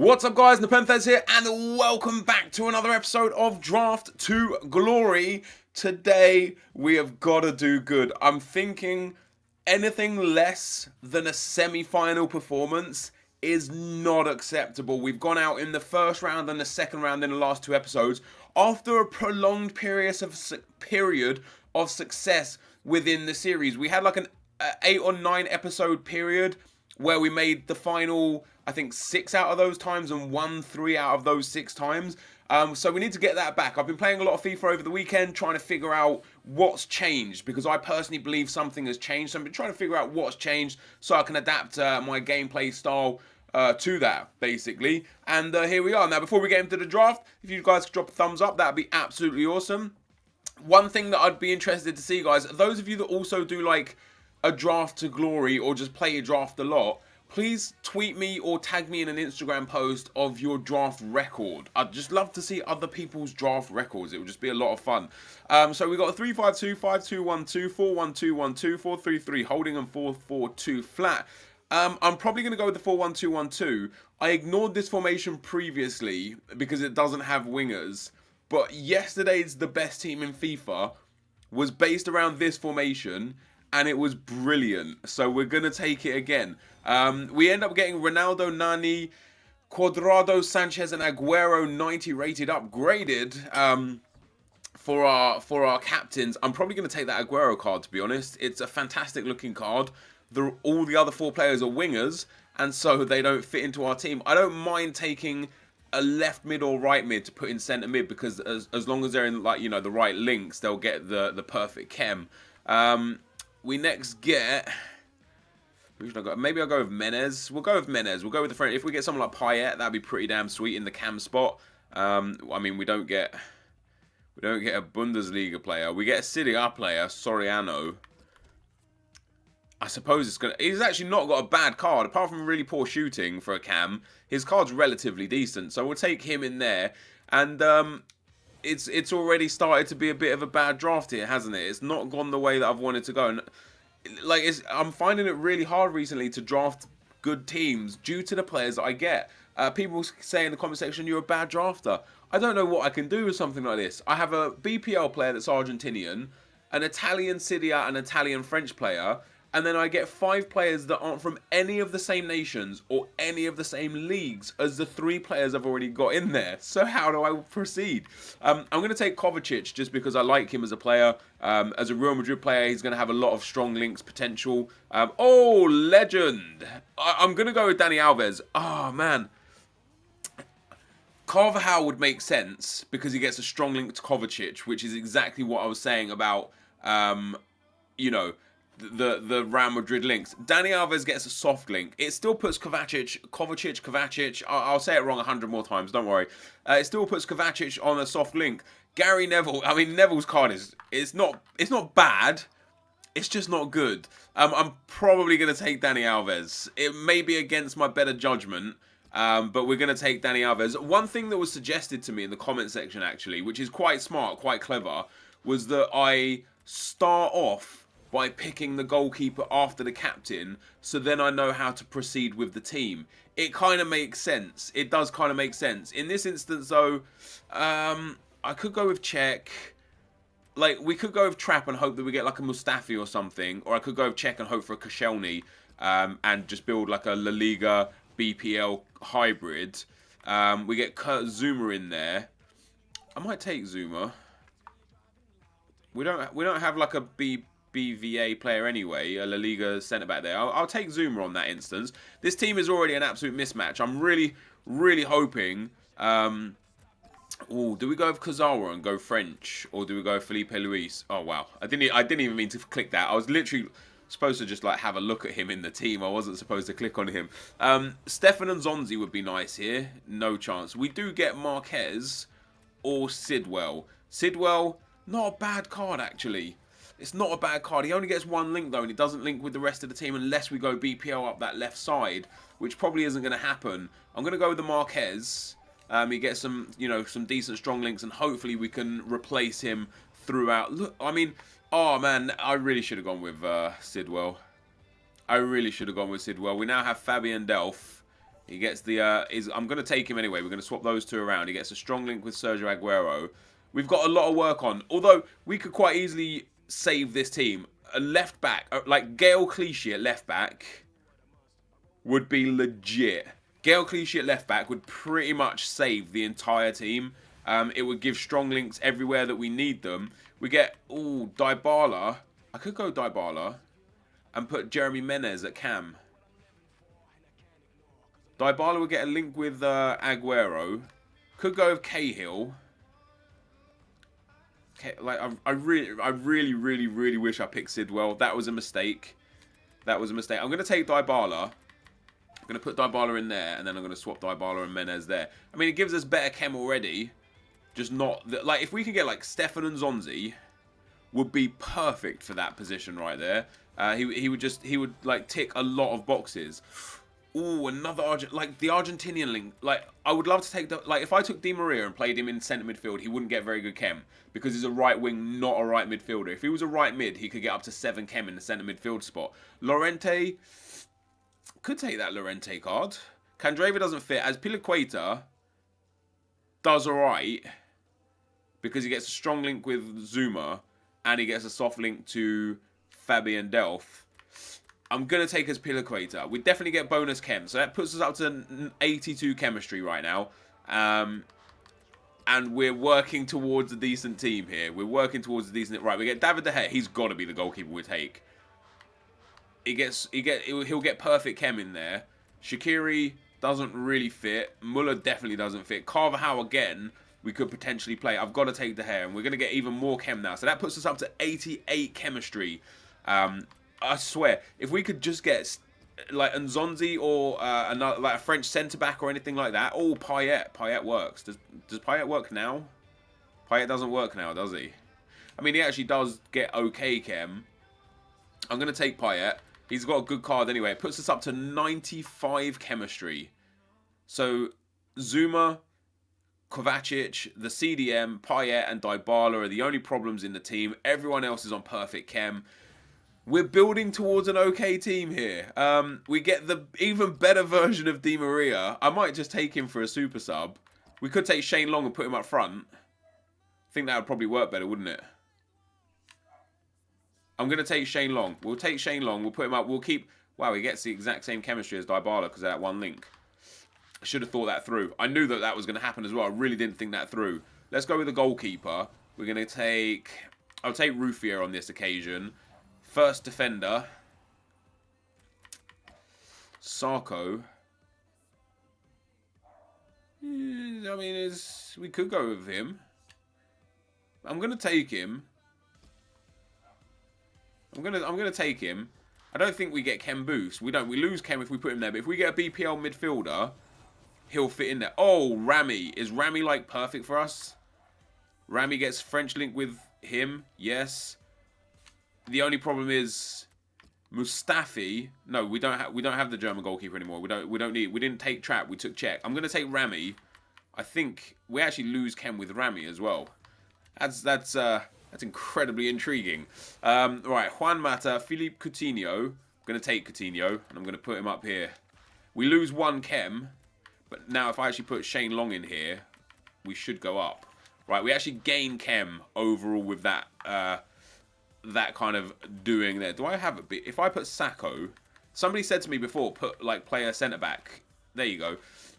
What's up guys, NepentheZ here and welcome back to another episode of Draft to Glory. Today we have got to do good. I'm thinking anything less than a semi-final performance is not acceptable. We've gone out in the first round and the second round in the last two episodes after a prolonged period of success within the series. We had like an 8 or 9 episode period where we made the final, I think, 6 out of those times and won 3 out of those 6 times. So we need to get that back. I've been playing a lot of FIFA over the weekend trying to figure out what's changed because I personally believe something has changed. So I've been trying to figure out what's changed so I can adapt my gameplay style to that, basically. And here we are. Now, before we get into the draft, if you guys could drop a thumbs up, that'd be absolutely awesome. One thing that I'd be interested to see, guys, those of you that also do like a draft to glory or just play a draft a lot, please tweet me or tag me in an Instagram post of your draft record. I'd just love to see other people's draft records. It would just be a lot of fun. So we got a 3-5-2, 5-2-1-2, 4-1-2-1-2, 4-3-3 holding and 4-4-2 flat. I'm probably going to go with the 4-1-2-1-2. I ignored this formation previously because it doesn't have wingers. But yesterday's the best team in FIFA was based around this formation, and it was brilliant. So we're going to take it again. We end up getting Ronaldo, Nani, Cuadrado, Sanchez, and Aguero 90 rated upgraded for our captains. I'm probably going to take that Aguero card, to be honest. It's a fantastic looking card. All the other 4 players are wingers, and so they don't fit into our team. I don't mind taking a left mid or right mid to put in centre mid because as long as they're in, like, you know, the right links, they'll get the perfect chem. We next get, who should I go? Maybe I'll go with Menez. We'll go with Menez. We'll go with the friend. If we get someone like Payet, that'd be pretty damn sweet in the cam spot. I mean, we don't get a Bundesliga player. We get a Serie A player, Soriano. I suppose he's actually not got a bad card, apart from really poor shooting for a cam. His card's relatively decent, so we'll take him in there. And it's already started to be a bit of a bad draft here, hasn't it? It's not gone the way that I've wanted to go. And like, I'm finding it really hard recently to draft good teams due to the players that I get. People say in the comment section, you're a bad drafter. I don't know what I can do with something like this. I have a BPL player that's Argentinian, an Italian Serie A, an Italian French player, and then I get 5 players that aren't from any of the same nations or any of the same leagues as the 3 players I've already got in there. So how do I proceed? I'm going to take Kovacic just because I like him as a player. As a Real Madrid player, he's going to have a lot of strong links potential. Oh, legend! I'm going to go with Dani Alves. Oh, man. Carvajal would make sense because he gets a strong link to Kovacic, which is exactly what I was saying about, you know, the Real Madrid links. Dani Alves gets a soft link. It still puts Kovacic. I'll say it wrong 100 more times. Don't worry. It still puts Kovacic on a soft link. Gary Neville. I mean, Neville's card it's not bad. It's just not good. I'm probably going to take Dani Alves. It may be against my better judgment, but we're going to take Dani Alves. One thing that was suggested to me in the comment section, actually, which is quite smart, quite clever, was that I start off by picking the goalkeeper after the captain, so then I know how to proceed with the team. It kind of makes sense. It does kind of make sense. In this instance, though, I could go with Czech. Like, we could go with Trapp and hope that we get like a Mustafi or something, or I could go with Czech and hope for a Koscielny, and just build like a La Liga BPL hybrid. We get Kurt Zuma in there. I might take Zuma. We don't have like a BVA player anyway, a La Liga centre-back there. I'll take Zuma on that instance. This team is already an absolute mismatch. I'm really, really hoping... do we go with Kazawa and go French? Or do we go Felipe Luis? Oh, wow. I didn't even mean to click that. I was literally supposed to just like have a look at him in the team. I wasn't supposed to click on him. Stefan and Zonzi would be nice here. No chance. We do get Marquez or Sidwell. Sidwell, not a bad card, actually. It's not a bad card. He only gets 1 link, though, and it doesn't link with the rest of the team unless we go BPL up that left side, which probably isn't going to happen. I'm going to go with the Marquez. He gets some, you know, some decent strong links, and hopefully we can replace him throughout. Look, I mean, oh, man, I really should have gone with Sidwell. We now have Fabian Delph He gets the... I'm going to take him anyway. We're going to swap those two around. He gets a strong link with Sergio Aguero. We've got a lot of work on. Although, we could quite easily save this team. A left back, like Gael Clichy at left back, would be legit. Gael Clichy at left back would pretty much save the entire team. It would give strong links everywhere that we need them. We get... Ooh, Dybala. I could go Dybala and put Jeremy Menez at cam. Dybala would get a link with Aguero. Could go with Cahill. Like I really wish I picked Sidwell. That was a mistake. That was a mistake. I'm going to take Dybala. I'm going to put Dybala in there, and then I'm going to swap Dybala and Menez there. I mean, it gives us better chem already. Just not... Like, if we can get, like, Stefan and Zonzi, would be perfect for that position right there. He would, like, tick a lot of boxes. Ooh, another like the Argentinian link. Like, I would love to take the... Like, if I took Di Maria and played him in centre midfield, he wouldn't get very good chem. Because he's a right wing, not a right midfielder. If he was a right mid, he could get up to 7 chem in the centre midfield spot. Llorente... Could take that Llorente card. Candreva doesn't fit. As Piliqueta does alright. Because he gets a strong link with Zuma. And he gets a soft link to Fabian Delph. I'm going to take as Piliqueta. We definitely get bonus chem. So that puts us up to 82 chemistry right now. And we're working towards a decent team here. We're working towards a decent... Right, we get David De Gea. He's got to be the goalkeeper we take. He'll get perfect chem in there. Shaqiri doesn't really fit. Muller definitely doesn't fit. Carvajal again, we could potentially play. I've got to take De Gea. And we're going to get even more chem now. So that puts us up to 88 chemistry. I swear, if we could just get like Nzonzi or another, like a French centre back or anything like that. Oh, Payet. Payet works. Does Payet work now? Payet doesn't work now, does he? I mean, he actually does get okay chem. I'm going to take Payet. He's got a good card anyway. It puts us up to 95 chemistry. So Zuma, Kovacic, the CDM, Payet and Dybala are the only problems in the team. Everyone else is on perfect chem. We're building towards an okay team here. We get the even better version of Di Maria. I might just take him for a super sub. We could take Shane Long and put him up front. I think that would probably work better, wouldn't it? I'm going to take Shane Long. We'll take Shane Long. We'll put him up. We'll keep... Wow, he gets the exact same chemistry as Dybala because of that one link. I should have thought that through. I knew that that was going to happen as well. I really didn't think that through. Let's go with the goalkeeper. We're going to take... I'll take Ruffier on this occasion. First defender. Sarko. I mean, we could go with him. I'm going to take him. I'm gonna take him. I don't think we get chem boost. We don't. We lose chem if we put him there. But if we get a BPL midfielder, he'll fit in there. Oh, Rami. Is Rami like perfect for us? Rami gets French link with him. Yes. The only problem is Mustafi. No, we don't have the German goalkeeper anymore. We didn't take Trap. We took Czech. I'm gonna take Rami. I think we actually lose chem with Rami as well. That's incredibly intriguing. Right, Juan Mata, Philippe Coutinho. I'm going to take Coutinho, and I'm going to put him up here. We lose 1 chem, but now if I actually put Shane Long in here, we should go up. Right, we actually gain chem overall with that that kind of doing there. Do I have a bit? If I put Sacco, somebody said to me before, put like player centre-back. There you go.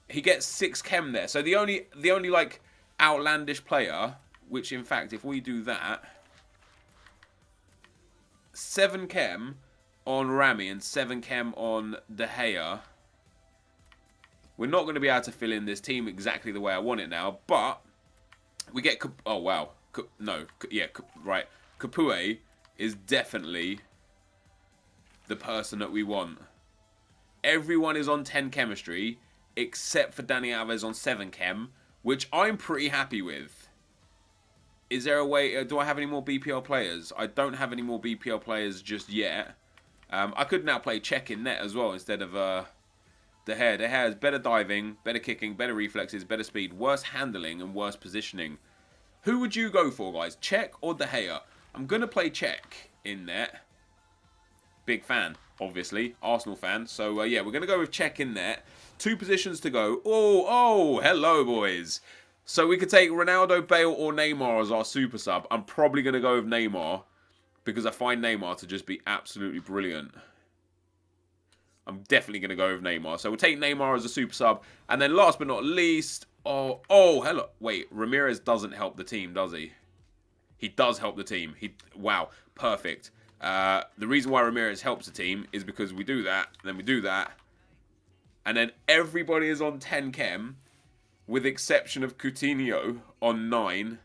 He gets 6 chem there. So the only like outlandish player... Which, in fact, if we do that, 7 chem on Rami and 7 chem on De Gea. We're not going to be able to fill in this team exactly the way I want it now, but we get... Oh, wow. No. Yeah, right. Capoue is definitely the person that we want. Everyone is on 10 chemistry, except for Dani Alves on 7 chem, which I'm pretty happy with. Is there a way... do I have any more BPL players? I don't have any more BPL players just yet. I could now play Czech in net as well instead of De Gea. De Gea has better diving, better kicking, better reflexes, better speed, worse handling, and worse positioning. Who would you go for, guys? Czech or De Gea? I'm going to play Czech in net. Big fan, obviously. Arsenal fan. So, yeah, we're going to go with Czech in net. 2 positions to go. Oh, hello, boys. So we could take Ronaldo, Bale, or Neymar as our super sub. I'm probably going to go with Neymar because I find Neymar to just be absolutely brilliant. I'm definitely going to go with Neymar. So we'll take Neymar as a super sub. And then last but not least, oh, hello. Wait, Ramirez doesn't help the team, does he? He does help the team. Wow, perfect. The reason why Ramirez helps the team is because we do that, then we do that. And then everybody is on 10 chem, with exception of Coutinho on 9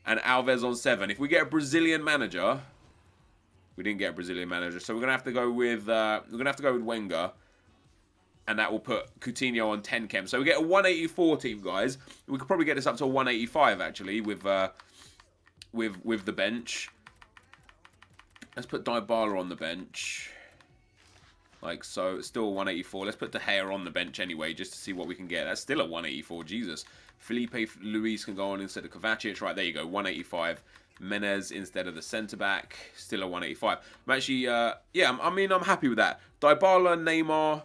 and Alves on 7. If we get a Brazilian manager, we didn't get a Brazilian manager, so we're gonna have to go with Wenger, and that will put Coutinho on 10 chem. So we get a 184 team, guys. We could probably get this up to a 185 actually with the bench. Let's put Dybala on the bench. Like so, it's still a 184. Let's put De Gea on the bench anyway, just to see what we can get. That's still a 184, Jesus. Felipe Luis can go on instead of Kovacic. Right, there you go, 185. Menez instead of the centre-back, still a 185. I'm actually, yeah, I'm happy with that. Dybala, Neymar,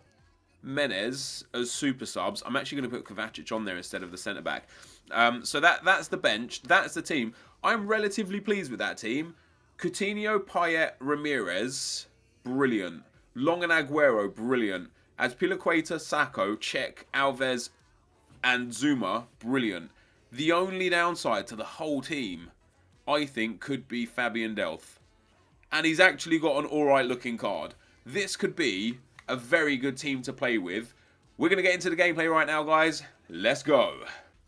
Menez as super subs. I'm actually going to put Kovacic on there instead of the centre-back. So that's the bench. That's the team. I'm relatively pleased with that team. Coutinho, Payet, Ramirez, brilliant. Long and Aguero, brilliant. Azpilicueta, Sacco, Cech, Alves, and Zuma, brilliant. The only downside to the whole team, I think, could be Fabian Delph. And he's actually got an alright looking card. This could be a very good team to play with. We're going to get into the gameplay right now, guys. Let's go.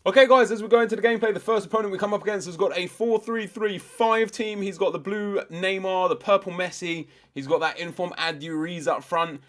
Okay, guys, as we go into the gameplay, the first opponent we come up against has got a 4-3-3-5 team. He's got the blue Neymar, the purple Messi. He's got that inform Aduriz up front.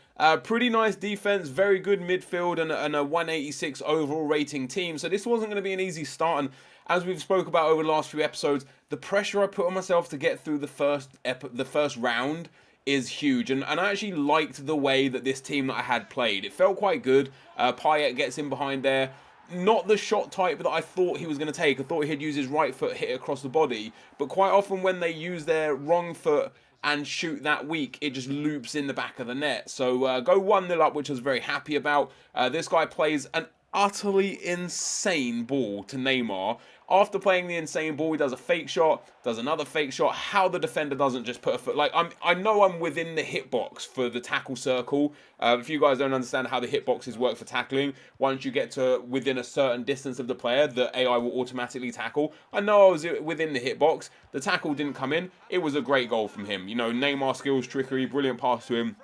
Pretty nice defense, very good midfield, and a 186 overall rating team. So this wasn't going to be an easy start. And as we've spoke about over the last few episodes, the pressure I put on myself to get through the first round is huge. And I actually liked the way that this team that I had played. It felt quite good. Payet gets in behind there. Not the shot type that I thought he was going to take. I thought he'd use his right foot, hit it across the body. But quite often when they use their wrong foot and shoot that weak, it just loops in the back of the net. So go 1-0 up, which I was very happy about. This guy plays an utterly insane ball to Neymar. After playing the insane ball, he does a fake shot, does another fake shot. How the defender doesn't just put a foot... Like, I know I'm within the hitbox for the tackle circle. If you guys don't understand how the hitboxes work for tackling, once you get to within a certain distance of the player, the AI will automatically tackle. I know I was within the hitbox. The tackle didn't come in. It was a great goal from him. You know, Neymar skills, trickery, brilliant pass to him.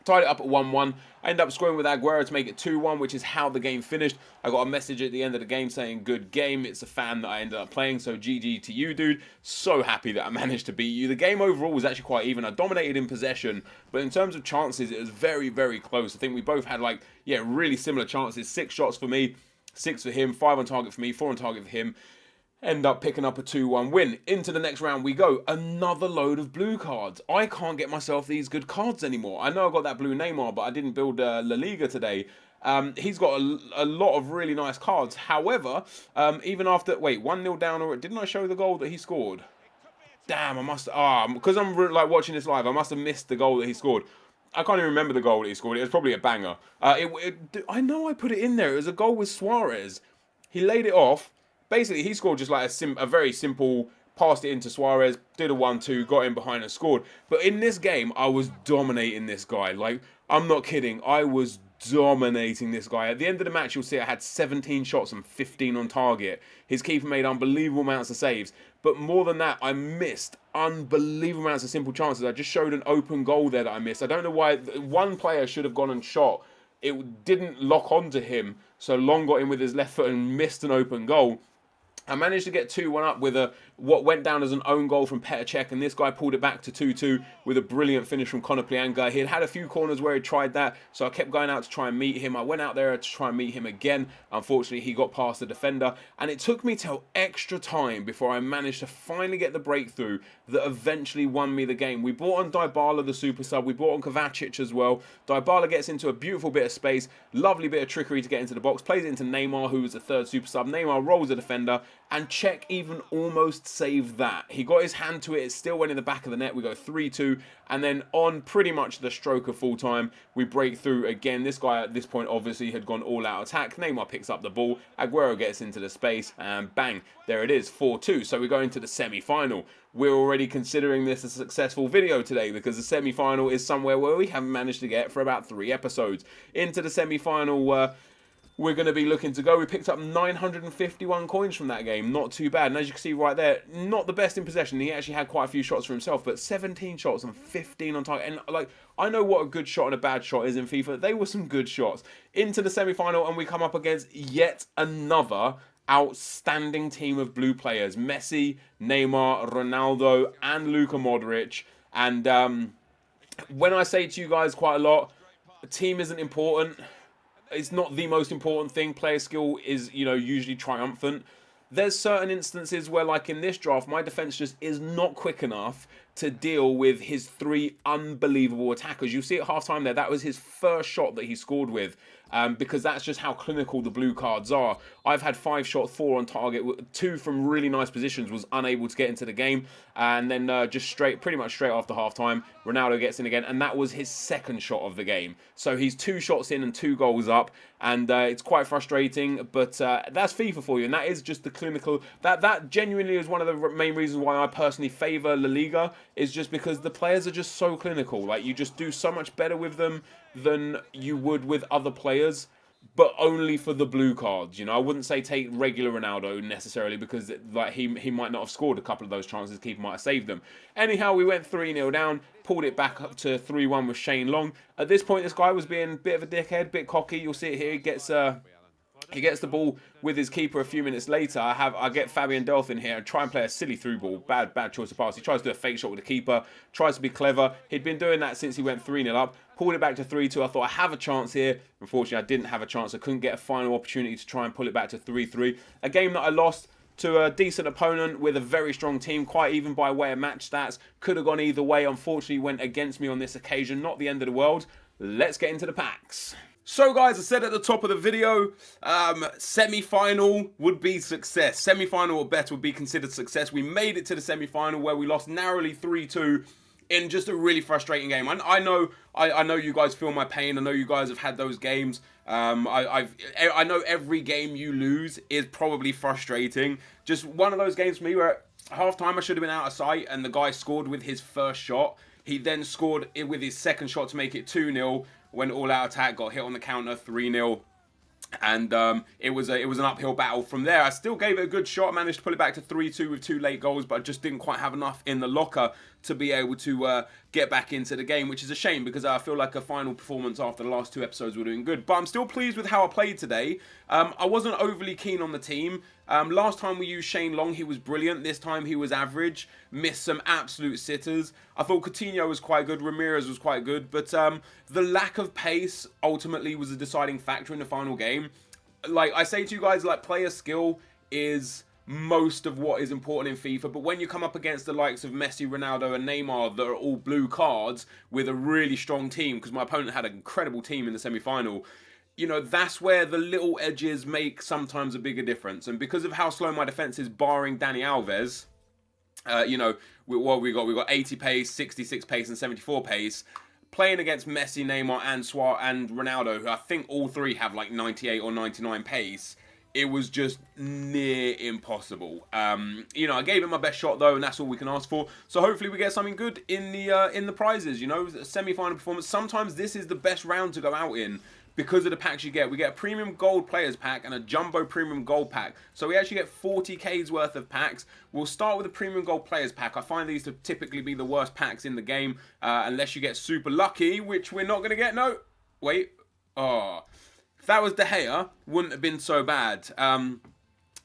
Tied it up at 1-1. I ended up scoring with Aguero to make it 2-1, which is how the game finished. I got a message at the end of the game saying, good game. It's a fan that I ended up playing, so GG to you, dude. So happy that I managed to beat you. The game overall was actually quite even. I dominated in possession, but in terms of chances, it was very, very close. I think we both had, like, yeah, really similar chances. 6 shots for me, 6 for him, 5 on target for me, 4 on target for him. End up picking up a 2-1 win. Into the next round we go. Another load of blue cards. I can't get myself these good cards anymore. I know I got that blue Neymar, but I didn't build La-Liga today. He's got a lot of really nice cards. However, even after... Wait, 1-0 down, or didn't I show the goal that he scored? Damn, I must... because I'm like watching this live, I must have missed the goal that he scored. I can't even remember the goal that he scored. It was probably a banger. I know I put it in there. It was a goal with Suarez. He laid it off. Basically, he scored just like a very simple, passed it into Suarez, did a 1-2, got in behind and scored. But in this game, I was dominating this guy. Like, I'm not kidding. I was dominating this guy. At the end of the match, you'll see I had 17 shots and 15 on target. His keeper made unbelievable amounts of saves. But more than that, I missed unbelievable amounts of simple chances. I just showed an open goal there that I missed. I don't know why. One player should have gone and shot. It didn't lock onto him. So Long got in with his left foot and missed an open goal. I managed to get 2-1 up with what went down as an own goal from Petr Cech, and this guy pulled it back to 2-2 with a brilliant finish from Conor Plianga. He had a few corners where he tried that, so I kept going out to try and meet him. I went out there to try and meet him again. Unfortunately, he got past the defender, and it took me till extra time before I managed to finally get the breakthrough that eventually won me the game. We brought on Dybala, the super sub. We brought on Kovacic as well. Dybala gets into a beautiful bit of space, lovely bit of trickery to get into the box, plays it into Neymar, who was the third super sub. Neymar rolls the defender, and Czech even almost saved that. He got his hand to it, it still went in the back of the net. We go 3-2, and then on pretty much the stroke of full time, we break through again. This guy at this point obviously had gone all out attack. Neymar picks up the ball, Aguero gets into the space, and bang, there it is, 4-2. So we go into the semi-final. We're already considering this a successful video today because the semi-final is somewhere where we haven't managed to get for about 3 episodes. Into the semi-final, we're going to be looking to go. We picked up 951 coins from that game. Not too bad. And as you can see right there, not the best in possession. He actually had quite a few shots for himself, but 17 shots and 15 on target. And like, I know what a good shot and a bad shot is in FIFA. They were some good shots. Into the semi-final, and we come up against yet another outstanding team of blue players. Messi, Neymar, Ronaldo, and Luka Modric. And when I say to you guys quite a lot, the team isn't important. It's not the most important thing. Player skill is, you know, usually triumphant. There's certain instances where, like in this draft, my defense just is not quick enough to deal with his 3 unbelievable attackers. You see at halftime there, that was his first shot that he scored with. Because that's just how clinical the blue cards are. I've had 5 shots, 4 on target, 2 from really nice positions, was unable to get into the game, and then just pretty much straight after halftime, Ronaldo gets in again, and that was his 2nd shot of the game. So he's 2 shots in and 2 goals up, and it's quite frustrating, but that's FIFA for you, and that is just the clinical. That genuinely is one of the main reasons why I personally favour La Liga, is just because the players are just so clinical. Like, you just do so much better with them than you would with other players, but only for the blue cards. You know, I wouldn't say take regular Ronaldo necessarily, because like he might not have scored a couple of those chances. Keeper might have saved them. Anyhow, we went 3-0 down, pulled it back up to 3-1 with Shane Long. At this point, this guy was being a bit of a dickhead, bit cocky. You'll see it here. He gets the ball with his keeper a few minutes later. I get Fabian Delph in here and try and play a silly through ball. Bad choice of pass. He tries to do a fake shot with the keeper. Tries to be clever. He'd been doing that since he went 3-0 up. Pulled it back to 3-2. I thought I have a chance here. Unfortunately, I didn't have a chance. I couldn't get a final opportunity to try and pull it back to 3-3. A game that I lost to a decent opponent with a very strong team, quite even by way of match stats. Could have gone either way. Unfortunately, went against me on this occasion. Not the end of the world. Let's get into the packs. So guys, I said at the top of the video, semi-final would be success. Semi-final or better would be considered success. We made it to the semi-final where we lost narrowly 3-2 in just a really frustrating game. I know you guys feel my pain. I know you guys have had those games. I know every game you lose is probably frustrating. Just one of those games for me where at half-time I should have been out of sight and the guy scored with his first shot. He then scored it with his 2nd shot to make it 2-0. Went all out attack, got hit on the counter, 3-0. And it was an uphill battle from there. I still gave it a good shot, managed to pull it back to 3-2 with 2 late goals, but I just didn't quite have enough in the locker to be able to get back into the game, which is a shame because I feel like a final performance after the last 2 episodes were doing good. But I'm still pleased with how I played today. I wasn't overly keen on the team. Last time we used Shane Long, he was brilliant. This time he was average. Missed some absolute sitters. I thought Coutinho was quite good. Ramirez was quite good. But the lack of pace ultimately was a deciding factor in the final game. Like I say to you guys, like, player skill is most of what is important in FIFA, but when you come up against the likes of Messi, Ronaldo and Neymar that are all blue cards with a really strong team, because my opponent had an incredible team in the semi-final, you know, that's where the little edges make sometimes a bigger difference. And because of how slow my defense is, barring Dani Alves, you know, what we got 80 pace, 66 pace and 74 pace. Playing against Messi, Neymar and Ronaldo, who I think all 3 have like 98 or 99 pace, it was just near impossible. You know, I gave it my best shot though, and that's all we can ask for. So hopefully we get something good in the prizes. You know, semi-final performance. Sometimes this is the best round to go out in because of the packs you get. We get a premium gold players pack and a jumbo premium gold pack. So we actually get 40k's worth of packs. We'll start with the premium gold players pack. I find these to typically be the worst packs in the game, unless you get super lucky, which we're not going to get. No, wait. Oh. If that was De Gea, wouldn't have been so bad.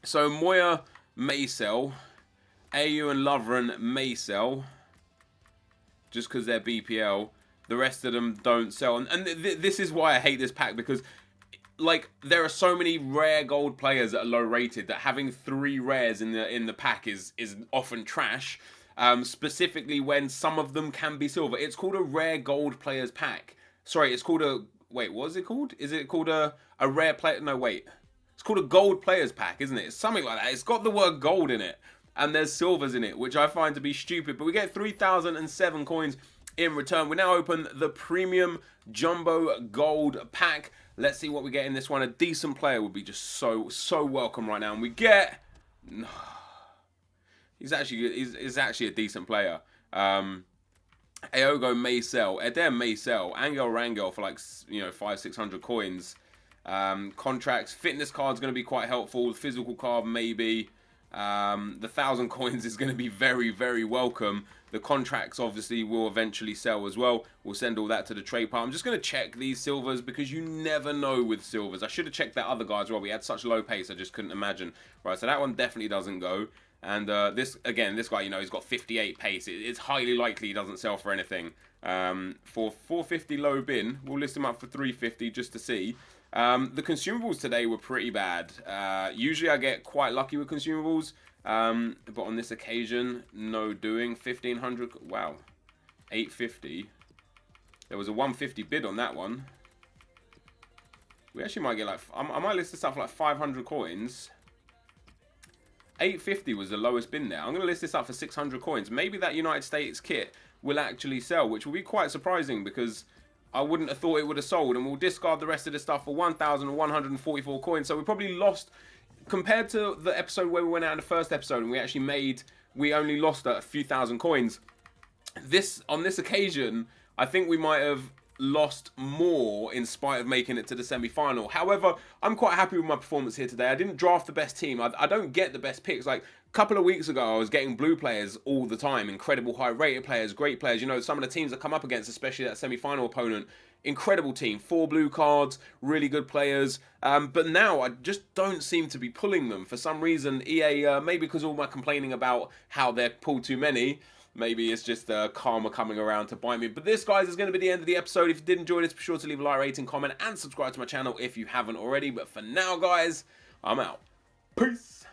So Moya may sell. AU and Lovren may sell. Just because they're BPL. The rest of them don't sell. And this is why I hate this pack. Because, like, there are so many rare gold players that are low rated that having 3 rares in the pack is often trash. Specifically when some of them can be silver. It's called a rare gold players pack. Sorry, it's called a... Wait, what is it called? Is it called a rare player? No, wait. It's called a gold players pack, isn't it? It's something like that. It's got the word gold in it, and there's silvers in it, which I find to be stupid. But we get 3,007 coins in return. We now open the premium jumbo gold pack. Let's see what we get in this one. A decent player would be just so welcome right now. And we get... He's actually a decent player. Aogo may sell. Eder may sell. Angel Rangel for like, you know, 500-600 coins. Contracts. Fitness card's going to be quite helpful. The physical card maybe. The 1,000 coins is going to be very welcome. The contracts obviously will eventually sell as well. We'll send all that to the trade pile. I'm just going to check these silvers because you never know with silvers. I should have checked that other guy as well. We had such low pace, I just couldn't imagine. Right, so that one definitely doesn't go. And this guy, you know, he's got 58 pace. It's highly likely he doesn't sell for anything. For 450 low bin, we'll list him up for 350 just to see. The consumables today were pretty bad. Usually I get quite lucky with consumables. But on this occasion, no doing. 1,500, wow. 850. There was a 150 bid on that one. We actually might get like, I might list this up for like 500 coins. 850 was the lowest bin there. I'm going to list this up for 600 coins. Maybe that United States kit will actually sell, which will be quite surprising because I wouldn't have thought it would have sold. And we'll discard the rest of the stuff for 1,144 coins. So we probably lost, compared to the episode where we went out in the first episode and we only lost a few thousand coins. On this occasion, I think we might have lost more in spite of making it to the semi-final. However, I'm quite happy with my performance here today. I didn't draft the best team. I don't get the best picks. Like a couple of weeks ago, I was getting blue players all the time. Incredible high-rated players, great players. You know, some of the teams that come up against, especially that semi-final opponent, incredible team. 4 blue cards, really good players. But now I just don't seem to be pulling them. For some reason, EA, maybe because all my complaining about how they're pulled too many, maybe it's just karma coming around to bite me. But this, guys, is going to be the end of the episode. If you did enjoy this, be sure to leave a like, rating, comment, and subscribe to my channel if you haven't already. But for now, guys, I'm out. Peace.